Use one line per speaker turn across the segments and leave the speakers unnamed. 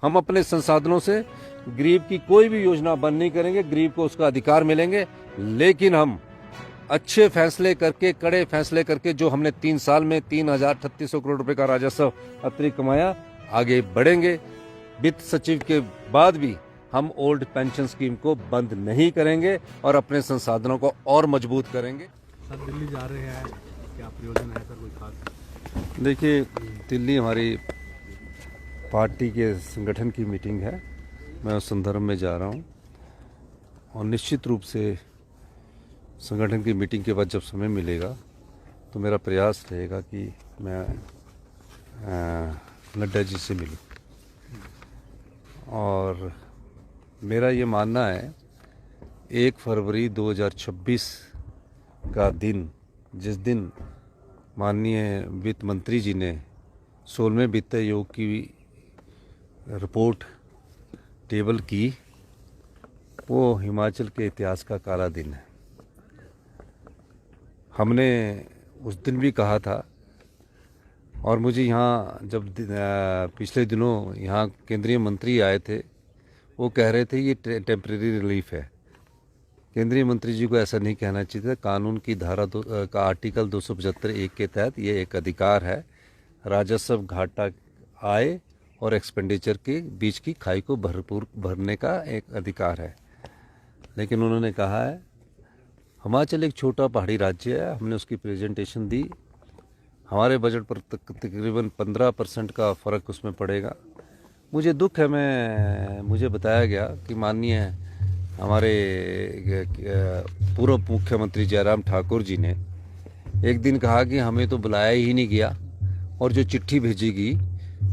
हम अपने संसाधनों से गरीब की कोई भी योजना बंद नहीं करेंगे, गरीब को उसका अधिकार मिलेंगे, लेकिन हम अच्छे फैसले करके, कड़े फैसले करके, जो हमने 3 साल में 3,3600 करोड़ रुपए का राजस्व अतिरिक्त कमाया, आगे बढ़ेंगे। वित्त सचिव के बाद भी हम ओल्ड पेंशन स्कीम को बंद नहीं करेंगे और अपने संसाधनों को और मजबूत करेंगे।
सर दिल्ली जा रहे हैं, क्या प्रयोजन है सर कोई खास?
देखिए, दिल्ली हमारी पार्टी के संगठन की मीटिंग है, मैं उस संदर्भ में जा रहा हूँ और निश्चित रूप से संगठन की मीटिंग के बाद जब समय मिलेगा तो मेरा प्रयास रहेगा कि मैं नड्डा जी से मिलूं। और मेरा ये मानना है 1 फरवरी 2026 का दिन, जिस दिन माननीय वित्त मंत्री जी ने 16वें वित्त आयोग की रिपोर्ट टेबल की, वो हिमाचल के इतिहास का काला दिन है। हमने उस दिन भी कहा था, और मुझे यहाँ जब पिछले दिनों यहाँ केंद्रीय मंत्री आए थे, वो कह रहे थे ये टेम्परेरी रिलीफ है। केंद्रीय मंत्री जी को ऐसा नहीं कहना चाहिए था। कानून की धारा का आर्टिकल 275(1) के तहत ये एक अधिकार है, राजस्व घाटा आय और एक्सपेंडिचर के बीच की खाई को भरपूर भरने का एक अधिकार है। लेकिन उन्होंने कहा है हिमाचल एक छोटा पहाड़ी राज्य है, हमने उसकी प्रेजेंटेशन दी, हमारे बजट पर तकरीबन 15% का फ़र्क उसमें पड़ेगा। मुझे दुख है, मुझे बताया गया कि माननीय हमारे पूर्व मुख्यमंत्री जयराम ठाकुर जी ने एक दिन कहा कि हमें तो बुलाया ही नहीं गया और जो चिट्ठी भेजेगी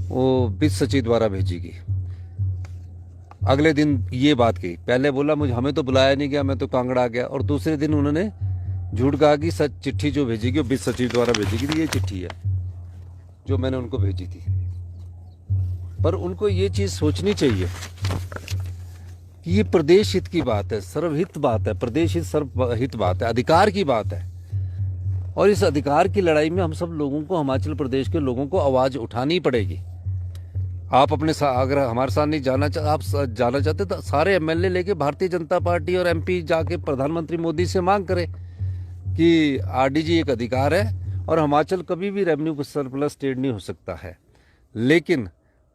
वो वित्त सचिव द्वारा भेजेगी। अगले दिन ये बात कही, पहले बोला मुझे हमें तो बुलाया नहीं गया, मैं तो कांगड़ा आ गया, और दूसरे दिन उन्होंने झूठ कहा कि सच चिट्ठी जो भेजेगी वो वित्त सचिव द्वारा भेजेगी। तो ये चिट्ठी है जो मैंने उनको भेजी थी। पर उनको ये चीज़ सोचनी चाहिए कि ये प्रदेश हित की बात है, सर्वहित बात है, प्रदेश हित सर्वहित बात है, अधिकार की बात है। और इस अधिकार की लड़ाई में हम सब लोगों को, हिमाचल प्रदेश के लोगों को आवाज़ उठानी पड़ेगी। आप अपने अगर हमारे साथ नहीं जाना आप जाना चाहते तो सारे एमएलए लेके भारतीय जनता पार्टी और एमपी जाके प्रधानमंत्री मोदी से मांग करें कि आरडीजी एक अधिकार है और हिमाचल कभी भी रेवेन्यू सरप्लस स्टेट नहीं हो सकता है। लेकिन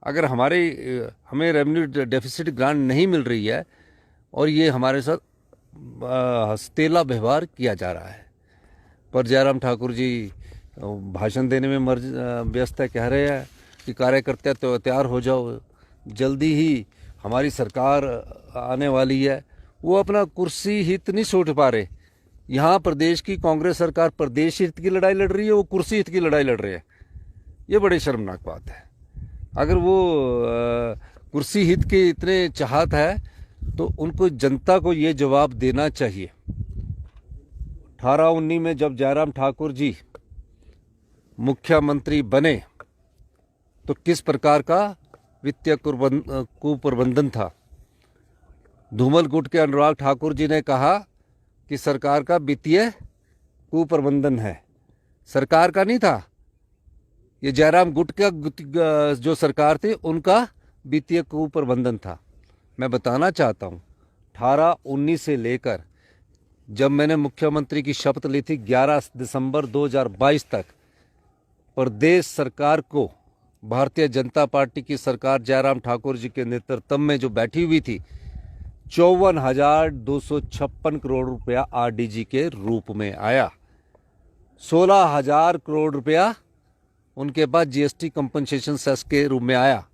अगर हमें रेवेन्यू डेफिसिट ग्रांट नहीं मिल रही है और ये हमारे साथ हस्तेला व्यवहार किया जा रहा है। पर जयराम ठाकुर जी भाषण देने में व्यस्त है, कह रहे हैं कि कार्यकर्ता तो तैयार हो जाओ, जल्दी ही हमारी सरकार आने वाली है। वो अपना कुर्सी हित नहीं सोच पा रहे। यहाँ प्रदेश की कांग्रेस सरकार प्रदेश हित की लड़ाई लड़ रही है, वो कुर्सी हित की लड़ाई लड़ रहे हैं। ये बड़ी शर्मनाक बात है। अगर वो कुर्सी हित के इतने चाहत है तो उनको, जनता को ये जवाब देना चाहिए। 18-19 में जब जयराम ठाकुर जी मुख्यमंत्री बने तो किस प्रकार का वित्तीय कुप्रबंधन था। धूमल गुट के अनुराग ठाकुर जी ने कहा कि सरकार का वित्तीय कुप्रबंधन है, सरकार का नहीं था। ये जयराम गुट का जो सरकार थी उनका वित्तीय कुप्रबंधन था। मैं बताना चाहता हूँ 18-19 से लेकर जब मैंने मुख्यमंत्री की शपथ ली थी 11 दिसंबर 2022 तक, प्रदेश सरकार को भारतीय जनता पार्टी की सरकार जयराम ठाकुर जी के नेतृत्व में जो बैठी हुई थी, 54,256 करोड़ रुपया आरडीजी के रूप में आया। 16,000 करोड़ रुपया उनके पास जीएसटी कंपनसेशन सेस के रूप में आया।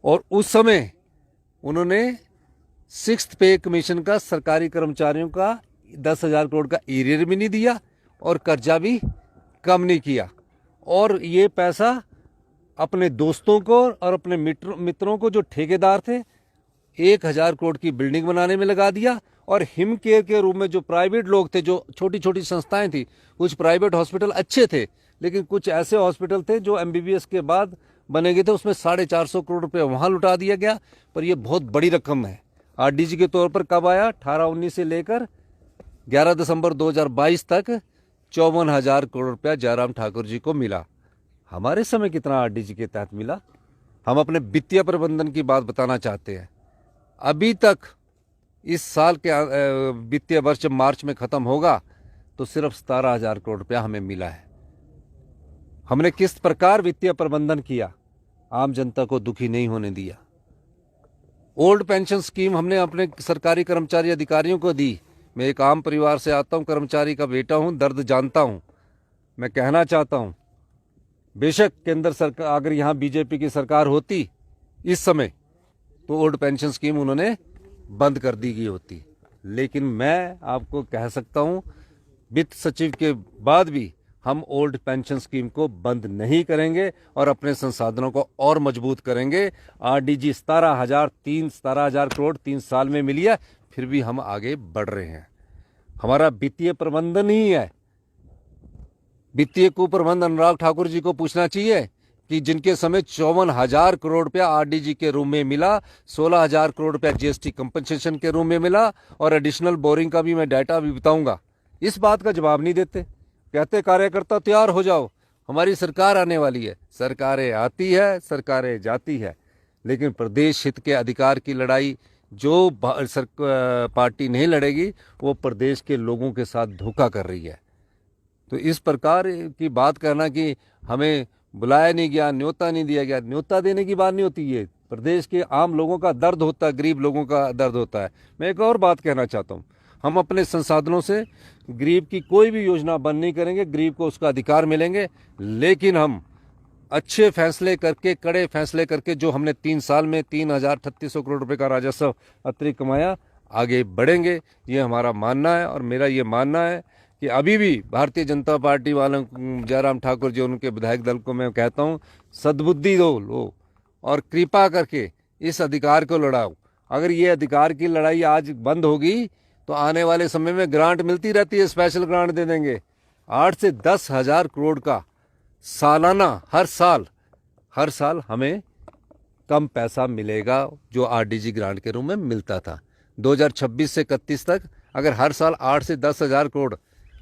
और उस समय उन्होंने 6th पे कमीशन का सरकारी कर्मचारियों का 10,000 करोड़ का एरियर भी नहीं दिया और कर्जा भी कम नहीं किया। और ये पैसा अपने दोस्तों को और अपने मित्रों को जो ठेकेदार थे 1,000 करोड़ की बिल्डिंग बनाने में लगा दिया। और हिम केयर के रूप में जो प्राइवेट लोग थे, जो छोटी छोटी संस्थाएं थी, कुछ प्राइवेट हॉस्पिटल अच्छे थे लेकिन कुछ ऐसे हॉस्पिटल थे जो एमबीबीएस के बाद बने गए थे, उसमें 450 करोड़ रुपए वहां लुटा दिया गया। पर यह बहुत बड़ी रकम है। आरडीजी के तौर पर कब आया? 18-19 से लेकर 11 दिसंबर 2022 तक 54,000 करोड़ रुपया जयराम ठाकुर जी को मिला। हमारे समय कितना आरडीजी के तहत मिला? हम अपने वित्तीय प्रबंधन की बात बताना चाहते हैं। अभी तक इस साल के वित्तीय वर्ष जब मार्च में ख़त्म होगा तो सिर्फ 17,000 करोड़ रुपया हमें मिला है। हमने किस प्रकार वित्तीय प्रबंधन किया, आम जनता को दुखी नहीं होने दिया। ओल्ड पेंशन स्कीम हमने अपने सरकारी कर्मचारी अधिकारियों को दी। मैं एक आम परिवार से आता हूं, कर्मचारी का बेटा हूं, दर्द जानता हूं। मैं कहना चाहता हूं, बेशक केंद्र सरकार अगर यहाँ बीजेपी की सरकार होती इस समय तो ओल्ड पेंशन स्कीम उन्होंने बंद कर दी गई होती। लेकिन मैं आपको कह सकता हूं, वित्त सचिव के बाद भी हम ओल्ड पेंशन स्कीम को बंद नहीं करेंगे और अपने संसाधनों को और मजबूत करेंगे। आरडीजी 17,000 करोड़ 3 साल में मिली है, फिर भी हम आगे बढ़ रहे हैं। हमारा वित्तीय प्रबंधन ही है। वित्तीय कुप्रबंधन अनुराग ठाकुर जी को पूछना चाहिए कि जिनके समय 54,000 करोड़ रुपया आरडीजी के रूप में मिला, 16,000 करोड़ रुपया जीएसटी कंपनसेशन के रूप में मिला और एडिशनल बोरिंग का भी मैं डाटा भी बताऊंगा। इस बात का जवाब नहीं देते। कहते कार्यकर्ता तैयार हो जाओ, हमारी सरकार आने वाली है। सरकारें आती है, सरकारें जाती है, लेकिन प्रदेश हित के अधिकार की लड़ाई जो पार्टी नहीं लड़ेगी वो प्रदेश के लोगों के साथ धोखा कर रही है। तो इस प्रकार की बात करना कि हमें बुलाया नहीं गया, न्योता नहीं दिया गया, न्योता देने की बात नहीं होती। ये प्रदेश के आम लोगों का दर्द होता है, गरीब लोगों का दर्द होता है। मैं एक और बात कहना चाहता हूँ, हम अपने संसाधनों से गरीब की कोई भी योजना बंद नहीं करेंगे, गरीब को उसका अधिकार मिलेंगे, लेकिन हम अच्छे फैसले करके, कड़े फैसले करके, जो हमने 3 साल में 3,300 करोड़ रुपए का राजस्व अतिरिक्त कमाया, आगे बढ़ेंगे। ये हमारा मानना है और मेरा ये मानना है कि अभी भी भारतीय जनता पार्टी वालों, जयराम ठाकुर जी, उनके विधायक दल को मैं कहता हूँ, सद्बुद्धि दो लो और कृपा करके इस अधिकार को लड़ाओ। अगर ये अधिकार की लड़ाई आज बंद होगी तो आने वाले समय में ग्रांट मिलती रहती है, स्पेशल ग्रांट दे देंगे 8 से 10,000 करोड़ का सालाना, हर साल हमें कम पैसा मिलेगा जो आरडीजी ग्रांट के रूप में मिलता था। 2026 से 31 तक अगर हर साल 8 से 10,000 करोड़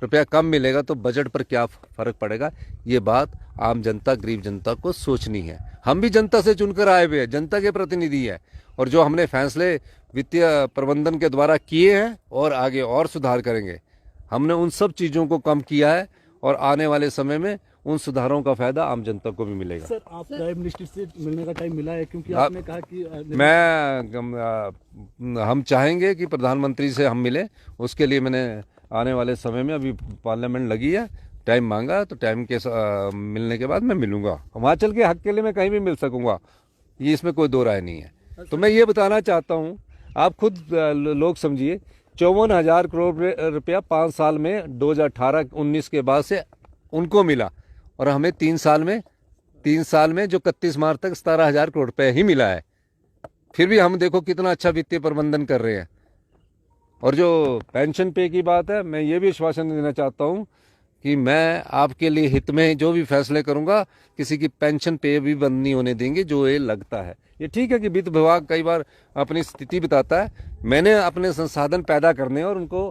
रुपया कम मिलेगा तो बजट पर क्या फर्क पड़ेगा। ये बात आम जनता, गरीब जनता को सोचनी है। हम भी जनता से चुनकर आए हुए हैं, जनता के प्रतिनिधि है, और जो हमने फैसले वित्तीय प्रबंधन के द्वारा किए हैं और आगे और सुधार करेंगे। हमने उन सब चीज़ों को कम किया है और आने वाले समय में उन सुधारों का फायदा आम जनता को भी मिलेगा।
सर, आप प्राइम मिनिस्टर से मिलने का टाइम मिला है? क्योंकि आपने कहा कि
हम चाहेंगे कि प्रधानमंत्री से हम मिलें। उसके लिए मैंने आने वाले समय में, अभी पार्लियामेंट लगी है, टाइम मांगा, तो टाइम के मिलने के बाद मैं मिलूंगा। हिमाचल के हक के लिए मैं कहीं भी मिल सकूंगा, ये इसमें कोई दो राय नहीं है। तो मैं ये बताना चाहता हूँ, आप खुद लोग समझिए, 54,000 करोड़ रुपया 5 साल में 2018-19 के बाद से उनको मिला और हमें 3 साल में जो 31 मार्च तक 17,000 करोड़ रुपये ही मिला है। फिर भी हम देखो कितना अच्छा वित्तीय प्रबंधन कर रहे हैं। और जो पेंशन पे की बात है, मैं ये भी आश्वासन देना चाहता हूँ कि मैं आपके लिए हित में जो भी फैसले करूँगा, किसी की पेंशन पे भी बंद नहीं होने देंगे जो ये लगता है। ये ठीक है कि वित्त विभाग कई बार अपनी स्थिति बताता है, मैंने अपने संसाधन पैदा करने और उनको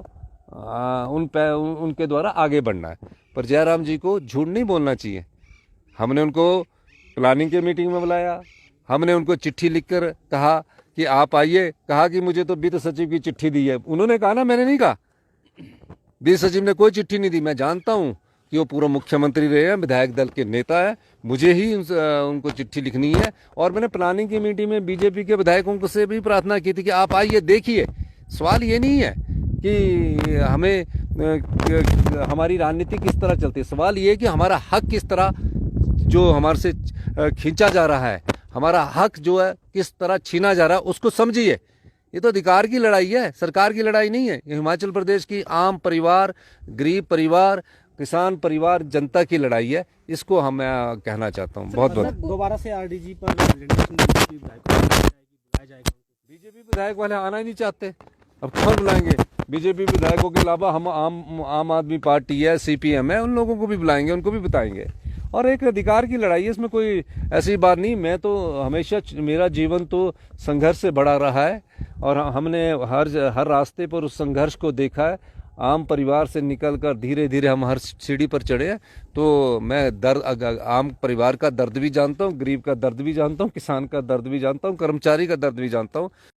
उनके द्वारा आगे बढ़ना है। पर जयराम जी को झूठ नहीं बोलना चाहिए। हमने उनको प्लानिंग के मीटिंग में बुलाया, हमने उनको चिट्ठी लिखकर कहा कि आप आइए, कहा कि मुझे तो वित्त सचिव की चिट्ठी दी है। उन्होंने कहा ना, मैंने नहीं कहा। वित्त सचिव ने कोई चिट्ठी नहीं दी। मैं जानता हूँ कि वो पूर्व मुख्यमंत्री रहे हैं, विधायक दल के नेता है, मुझे ही उनको चिट्ठी लिखनी है। और मैंने प्लानिंग की मीटिंग में बीजेपी के विधायकों से भी प्रार्थना की थी कि आप आइए, देखिए। सवाल ये नहीं है कि हमें हमारी राजनीति किस तरह चलती है, सवाल ये है कि हमारा हक किस तरह जो हमारे से खींचा जा रहा है, हमारा हक जो है किस तरह छीना जा रहा है, उसको समझिए। ये तो अधिकार की लड़ाई है, सरकार की लड़ाई नहीं है। ये हिमाचल प्रदेश की आम परिवार, गरीब परिवार, किसान परिवार, जनता की लड़ाई है। इसको हम कहना चाहता हूँ। बहुत बहुत
दोबारा से आरडीजी पर
बीजेपी विधायक वाले आना ही नहीं चाहते, अब कौन बुलाएंगे? बीजेपी विधायकों के अलावा हम आम आदमी पार्टी है, सीपीएम है, उन लोगों को भी बुलाएंगे, उनको भी बताएंगे। और एक अधिकार की लड़ाई है, इसमें कोई ऐसी बात नहीं। मैं तो हमेशा, मेरा जीवन तो संघर्ष से बड़ा रहा है और हमने हर रास्ते पर उस संघर्ष को देखा है। आम परिवार से निकलकर धीरे धीरे हम हर सीढ़ी पर चढ़े हैं। तो मैं आम परिवार का दर्द भी जानता हूँ, गरीब का दर्द भी जानता हूँ, किसान का दर्द भी जानता हूँ, कर्मचारी का दर्द भी जानता हूँ।